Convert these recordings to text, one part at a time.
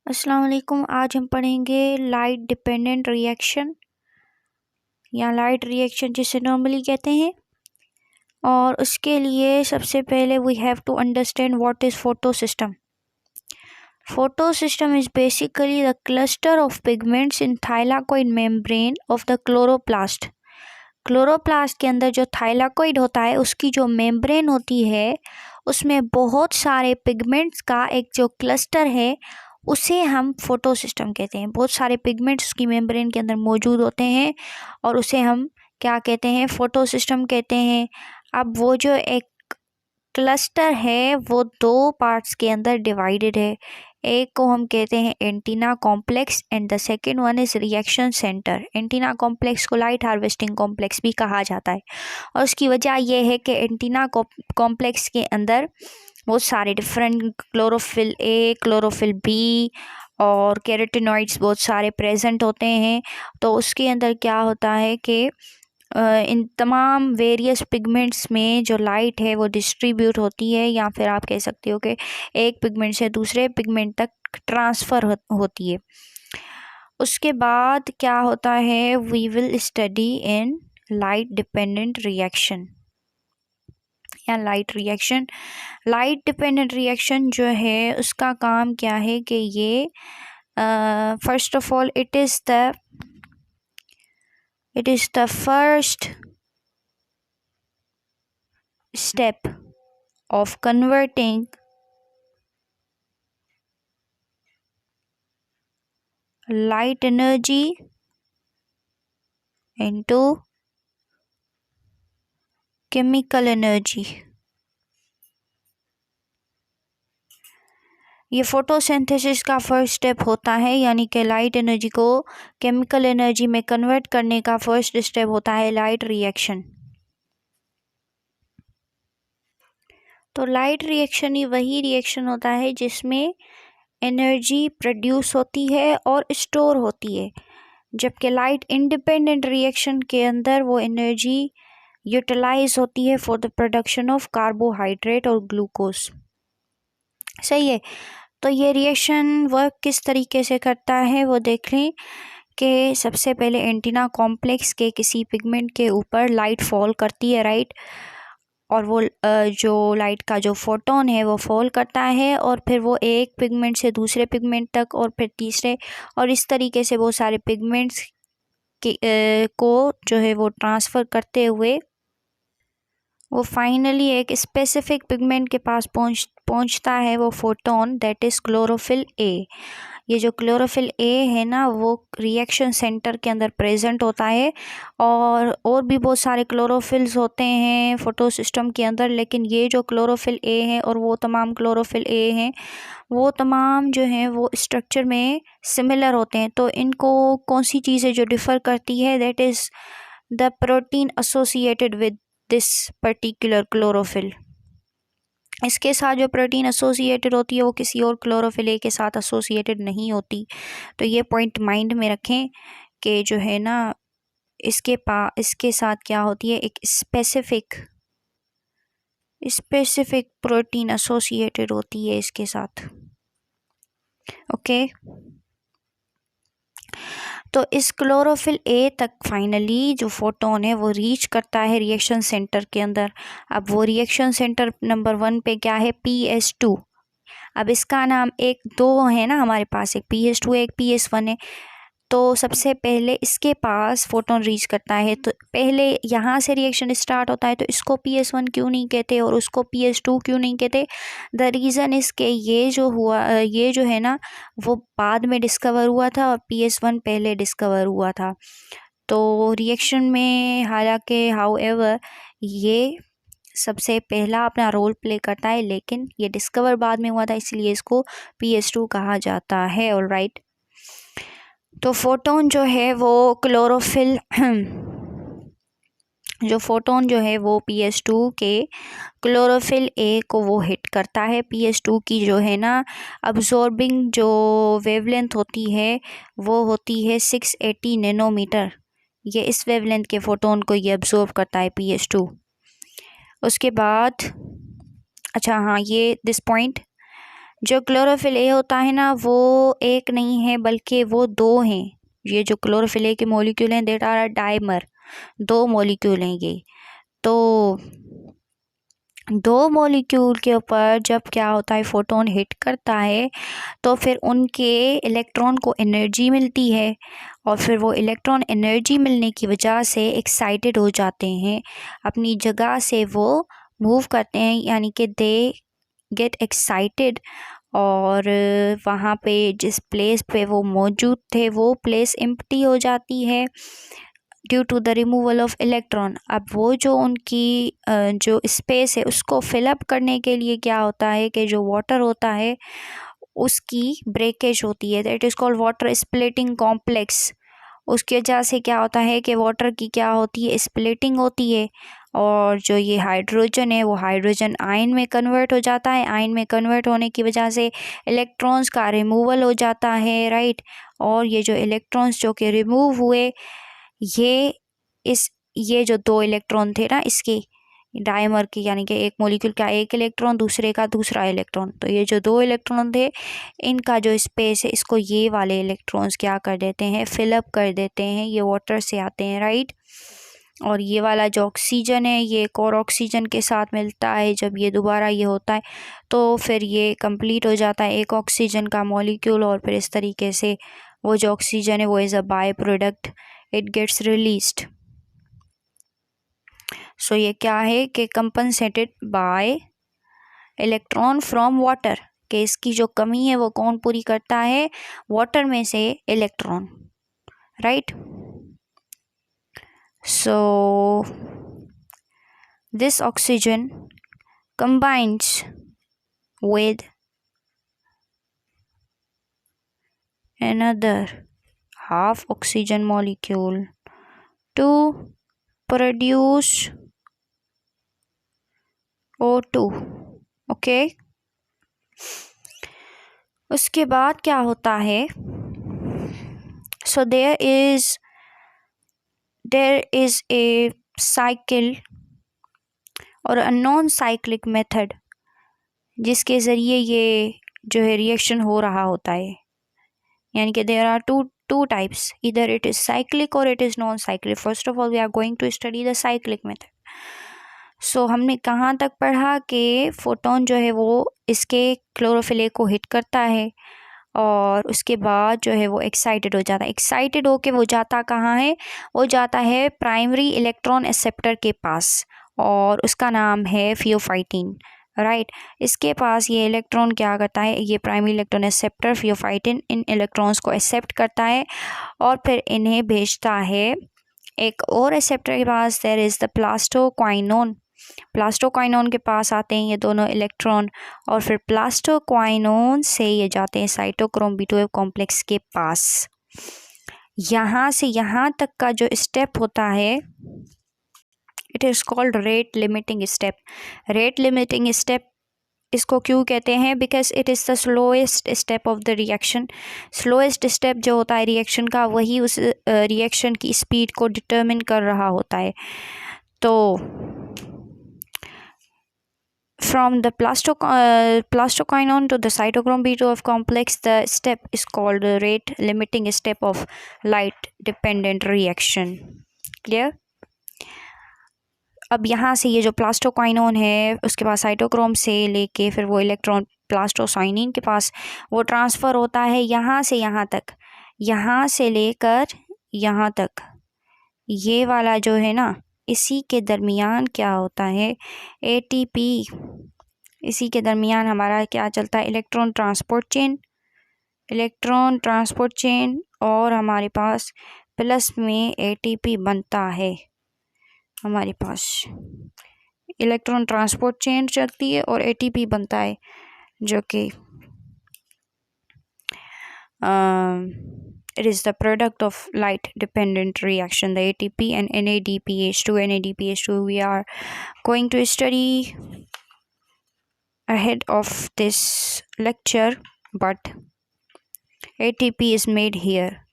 अस्सलाम वालेकुम। आज हम पढ़ेंगे लाइट डिपेंडेंट रिएक्शन या लाइट रिएक्शन जिसे नॉर्मली कहते हैं। और उसके लिए सबसे पहले we have to understand what is photo system. Photo system is basically the cluster of pigments in thylakoid membrane of the chloroplast. Chloroplast के अंदर जो थाइलाकोइड होता है उसकी जो मेम्ब्रेन होती है उसमें बहुत सारे पिगमेंट्स का एक जो क्लस्टर है उसे हम फोटो सिस्टम कहते हैं। बहुत सारे पिगमेंट्स उसकी मेम्ब्रेन के अंदर मौजूद होते हैं और उसे हम क्या कहते हैं, फोटो सिस्टम कहते हैं। अब वो जो एक क्लस्टर है वो दो पार्ट्स के अंदर डिवाइडेड है। एक को हम कहते हैं antenna complex and the second one is reaction centre. Antenna complex को लाइट हार्वेस्टिंग कॉम्प्लेक्स भी कहा जाता है और उसकी वजह यह है कि एंटीना कॉम्प्लेक्स के अंदर बहुत सारे different chlorophyll A, chlorophyll B और कैरोटिनॉइड्स बहुत सारे प्रेजेंट होते हैं। तो उसके अंदर क्या होता है कि इन तमाम वेरियस पिगमेंट्स में जो लाइट है वो डिस्ट्रीब्यूट होती है, या फिर आप कह सकते हो कि एक पिगमेंट से दूसरे पिगमेंट तक ट्रांसफ़र होती है। उसके बाद क्या होता है, we will study in light dependent reaction या light reaction. Light dependent reaction जो है उसका काम क्या है कि ये first of all it is the first step of converting light energy into chemical energy। ये फोटोसिंथेसिस का फर्स्ट स्टेप होता है, यानी कि लाइट एनर्जी को केमिकल एनर्जी में कन्वर्ट करने का फर्स्ट स्टेप होता है लाइट रिएक्शन। तो लाइट रिएक्शन ही वही रिएक्शन होता है जिसमें एनर्जी प्रोड्यूस होती है और स्टोर होती है, जबकि लाइट इंडिपेंडेंट रिएक्शन के अंदर वो एनर्जी यूटिलाइज होती है for the production of carbohydrate और ग्लूकोज। सही है। तो ये रिएक्शन वर्क किस तरीके से करता है वो देख लें कि सबसे पहले एंटीना कॉम्प्लेक्स के किसी पिगमेंट के ऊपर लाइट फॉल करती है, राइट। और वो जो लाइट का जो फोटोन है वो फॉल करता है और फिर वो एक पिगमेंट से दूसरे पिगमेंट तक और फिर तीसरे, और इस तरीके से बहुत सारे पिगमेंट्स को जो है वो ट्रांसफ़र करते हुए वो फाइनली एक स्पेसिफिक पिगमेंट के पास पहुंचता है, वो photon, that is chlorophyll A. ये जो क्लोरोफिल ए है ना वो रिएक्शन सेंटर के अंदर प्रेजेंट होता है और भी बहुत सारे क्लोरोफिल्स होते हैं फोटो सिस्टम के अंदर, लेकिन ये जो क्लोरोफिल ए है और वो तमाम क्लोरोफिल ए हैं वो तमाम जो हैं वो स्ट्रक्चर में सिमिलर होते हैं। तो इनको कौन सी चीज़ें जो डिफ़र करती है, that is the protein associated with this particular chlorophyll. इसके साथ जो प्रोटीन एसोसिएटेड होती है वो किसी और क्लोरोफिल ए के साथ एसोसिएटेड नहीं होती। तो ये पॉइंट माइंड में रखें कि जो है ना इसके साथ क्या होती है, एक स्पेसिफिक प्रोटीन एसोसिएटेड होती है इसके साथ। ओके। तो इस क्लोरोफिल ए तक फाइनली जो फोटोन है वो रीच करता है रिएक्शन सेंटर के अंदर। अब वो रिएक्शन सेंटर नंबर 1 पे क्या है, PS2। अब इसका नाम एक दो है ना हमारे पास, एक PS2 एक PS1 है। तो सबसे पहले इसके पास फोटोन रीच करता है, तो पहले यहाँ से रिएक्शन स्टार्ट होता है, तो इसको PS1 क्यों नहीं कहते और उसको PS2 क्यों नहीं कहते? द रीज़न इज़ के ये जो है ना वो बाद में डिस्कवर हुआ था और PS1 पहले डिस्कवर हुआ था। तो रिएक्शन में हालांकि हाउएवर ये सबसे पहला अपना रोल प्ले करता है, लेकिन ये डिस्कवर बाद में हुआ था, इसलिए इसको PS2 कहा जाता है। ऑलराइट। तो फोटोन जो है वो क्लोरोफिल जो फोटोन जो है वो PS2 के क्लोरोफिल ए को वो हिट करता है। PS2 की जो है ना अब्जॉर्बिंग जो वेवलेंथ होती है वो होती है 680 नैनोमीटर। ये इस वेवलेंथ के फोटोन को ये अब्जॉर्ब करता है PS2। उसके बाद अच्छा हाँ, ये दिस पॉइंट जो क्लोरोफिल ए होता है ना वो एक नहीं है बल्कि वो दो हैं। ये जो क्लोरोफिल ए के मॉलिक्यूल हैं देट आर डाइमर, दो मॉलिक्यूल हैं ये। तो दो मॉलिक्यूल के ऊपर जब क्या होता है फोटोन हिट करता है तो फिर उनके इलेक्ट्रॉन को एनर्जी मिलती है और फिर वो इलेक्ट्रॉन एनर्जी मिलने की वजह से एक्साइटेड हो जाते हैं, अपनी जगह से वो मूव करते हैं, यानी कि दे गेट एक्साइटेड। और वहाँ पे जिस प्लेस पे वो मौजूद थे वो प्लेस एम्प्टी हो जाती है due to the removal of electron. अब वो जो उनकी जो स्पेस है उसको फिलअप करने के लिए क्या होता है कि जो वाटर होता है उसकी ब्रेकेज होती है, that is called water splitting complex. उसकी वजह से क्या होता है कि वाटर की क्या होती है, स्प्लिटिंग होती है और जो ये हाइड्रोजन है वो हाइड्रोजन आयन में कन्वर्ट हो जाता है। आयन में कन्वर्ट होने की वजह से इलेक्ट्रॉन्स का रिमूवल हो जाता है, राइट। और ये जो इलेक्ट्रॉन्स जो कि रिमूव हुए ये जो दो इलेक्ट्रॉन थे ना इसके डायमर के, यानी कि एक मॉलिक्यूल का एक इलेक्ट्रॉन दूसरे का दूसरा इलेक्ट्रॉन, तो ये जो दो इलेक्ट्रॉन थे इनका जो स्पेस है इसको ये वाले इलेक्ट्रॉन्स क्या कर देते हैं, फिलअप कर देते हैं। ये वाटर से आते हैं, राइट। और ये वाला जो ऑक्सीजन है ये एक और ऑक्सीजन के साथ मिलता है, जब ये दोबारा ये होता है तो फिर ये कंप्लीट हो जाता है एक ऑक्सीजन का मॉलिक्यूल और फिर इस तरीके से वो जो ऑक्सीजन है वो as a by product it gets released. So ये क्या है कि compensated by electron from water, कि इसकी जो कमी है वो कौन पूरी करता है, वाटर में से electron, right. So this oxygen combines with another half oxygen molecule to produce O2, okay. उसके बाद क्या होता है, so there is a cycle और अ नॉन साइक्लिक मेथड जिसके ज़रिए ये जो है रिएक्शन हो रहा होता है, यानी कि देयर आर टू टाइप्स, इधर इट इज़ साइक्लिक और it is non cyclic. First of all we are going to study the cyclic method. So हमने कहाँ तक पढ़ा कि फोटोन जो है वो इसके क्लोरोफिल ए को हिट करता है और उसके बाद जो है वो एक्साइटेड हो जाता है। एक्साइटेड होके वो जाता कहाँ है, वो जाता है प्राइमरी इलेक्ट्रॉन एक्सेप्टर के पास और उसका नाम है फियोफाइटिन, राइट। इसके पास ये इलेक्ट्रॉन क्या करता है, ये प्राइमरी इलेक्ट्रॉन एक्सेप्टर फियोफाइटिन इन इलेक्ट्रॉन्स को एक्सेप्ट करता है और फिर इन्हें भेजता है एक और एक्सेप्टर के पास, देयर इज़ द प्लास्टोक्वाइनोन। प्लास्टोक्वाइनोन के पास आते हैं ये दोनों इलेक्ट्रॉन और फिर प्लास्टोक्वाइनोन से ये जाते हैं साइटोक्रोम B12 कॉम्प्लेक्स के पास। यहाँ से यहाँ तक का जो स्टेप होता है it is called rate limiting step. Rate limiting step इसको क्यों कहते हैं, because it is the slowest step of the reaction. Slowest step जो होता है रिएक्शन का वही उस रिएक्शन की स्पीड को डिटर्मिन कर रहा होता है। तो from the plastoquinone to the cytochrome B12 complex, the step is called the rate limiting step of light dependent reaction. Clear? अब यहाँ से ये जो प्लास्टोक्वाइनोन है उसके पास साइटोक्रोम से लेके फिर वो इलेक्ट्रॉन प्लास्टोसाइनिन के पास वो ट्रांसफ़र होता है यहाँ से यहाँ तक, यहाँ से लेकर यहाँ तक, ये वाला जो है ना इसी के दरमियान क्या होता है, ATP। इसी के दरमियान हमारा क्या चलता है, electron transport chain. Electron transport chain और हमारे पास प्लस में ATP बनता है। हमारे पास इलेक्ट्रॉन ट्रांसपोर्ट चेन चलती है और ATP बनता है जो कि it is the product of light dependent reaction, the ATP and NADPH2. NADPH2 we are going to study ahead of this lecture, but ATP is made here,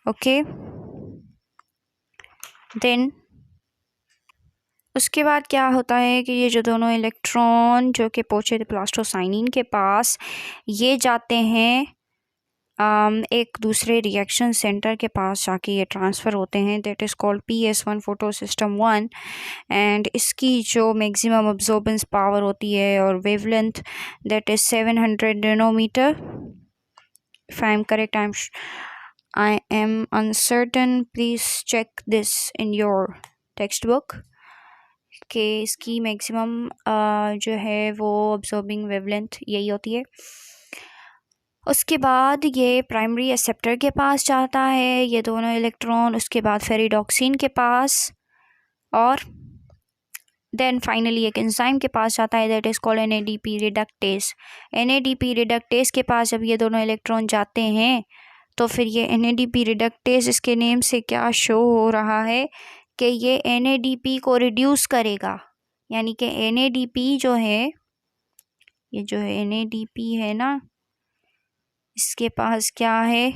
okay. Then उसके बाद क्या होता है कि ये जो दोनों इलेक्ट्रॉन जो कि पहुँचे थे प्लास्टोसाइनिन के पास, ये जाते हैं एक दूसरे रिएक्शन सेंटर के पास जाके ये ट्रांसफ़र होते हैं, that is called PS1 photo system 1। And इसकी जो मैक्सिमम अब्जॉर्बेंस पावर होती है और wavelength that is 700 nanometre. If I am correct, I am uncertain, please check this in your textbook कि इसकी मैक्सिमम जो है वो अब्जॉर्बिंग वेवलेंथ यही होती है। उसके बाद ये प्राइमरी एक्सेप्टर के पास जाता है ये दोनों इलेक्ट्रॉन, उसके बाद फेरिडॉक्सिन के पास, और देन फाइनली एक एंजाइम के पास जाता है that is called NADP reductase. NADP reductase के पास जब ये दोनों इलेक्ट्रॉन जाते हैं तो फिर ये NADP रिडक्टेस, इसके नेम से क्या शो हो रहा है कि ये NADP को रिड्यूस करेगा, यानी कि NADP जो है, ये जो है NADP है ना, इसके पास क्या है,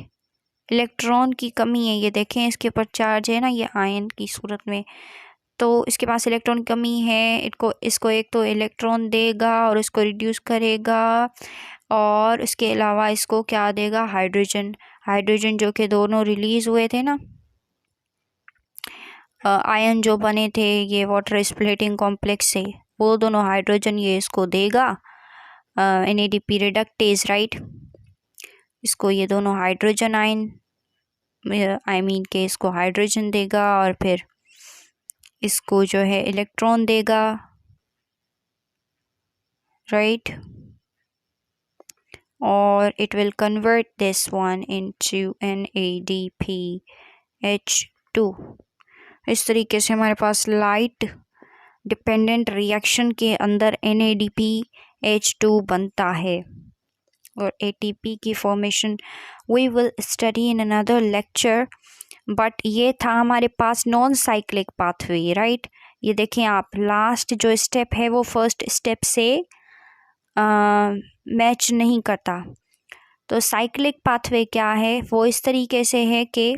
इलेक्ट्रॉन की कमी है। ये देखें इसके ऊपर चार्ज है ना, ये आयन की सूरत में, तो इसके पास इलेक्ट्रॉन कमी है। इसको एक तो इलेक्ट्रॉन देगा और इसको रिड्यूस करेगा, और इसके अलावा इसको क्या देगा, हाइड्रोजन जो कि दोनों रिलीज़ हुए थे ना, आयन जो बने थे ये वाटर स्प्लिटिंग कॉम्प्लेक्स से, वो दोनों हाइड्रोजन ये इसको देगा, NADP रिडक्टेज, राइट। इसको ये दोनों हाइड्रोजन आयन के इसको हाइड्रोजन देगा और फिर इसको जो है इलेक्ट्रॉन देगा, राइट, और it will convert this one into NADPH2। इस तरीके से हमारे पास लाइट डिपेंडेंट रिएक्शन के अंदर NADPH2 बनता है। और ATP की formation we will study in another lecture, but ये था हमारे पास नॉन साइक्लिक पाथवे, राइट। ये देखें आप, लास्ट जो स्टेप है वो फर्स्ट स्टेप से मैच नहीं करता। तो साइक्लिक पाथवे क्या है, वो इस तरीके से है कि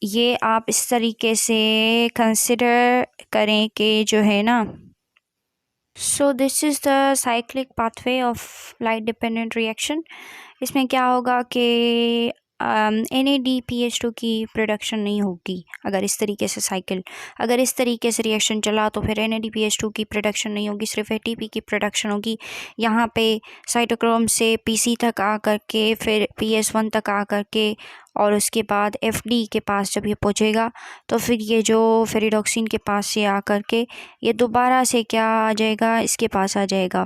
ये आप इस तरीके से कंसिडर करें कि जो है ना, so this is the cyclic pathway of light dependent reaction. इसमें क्या होगा कि NADPH2 की प्रोडक्शन नहीं होगी अगर इस तरीके से रिएक्शन चला, तो फिर NADPH2 की प्रोडक्शन नहीं होगी, सिर्फ ATP की प्रोडक्शन होगी। यहाँ पे साइटोक्रोम से PC तक आ करके, फिर PS1 तक आ करके, और उसके बाद FD के पास जब ये पहुँचेगा तो फिर ये जो फेरिडॉक्सिन के पास से आ करके ये दोबारा से क्या आ जाएगा, इसके पास आ जाएगा,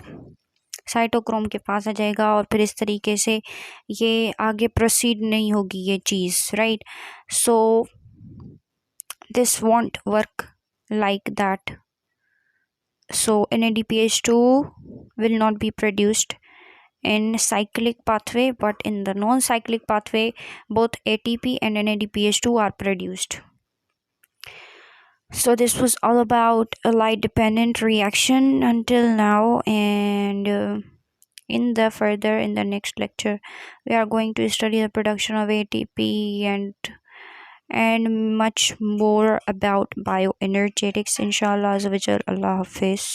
साइटोक्रोम के पास आ जाएगा, और फिर इस तरीके से ये आगे प्रोसीड नहीं होगी ये चीज़, right. So this won't work like that. So NADPH2 will not be produced in cyclic pathway, but in the non-cyclic pathway both ATP and NADPH2 are produced. So this was all about a light dependent reaction until now, and in the next lecture we are going to study the production of ATP and much more about bioenergetics, inshallah. Allah Hafiz.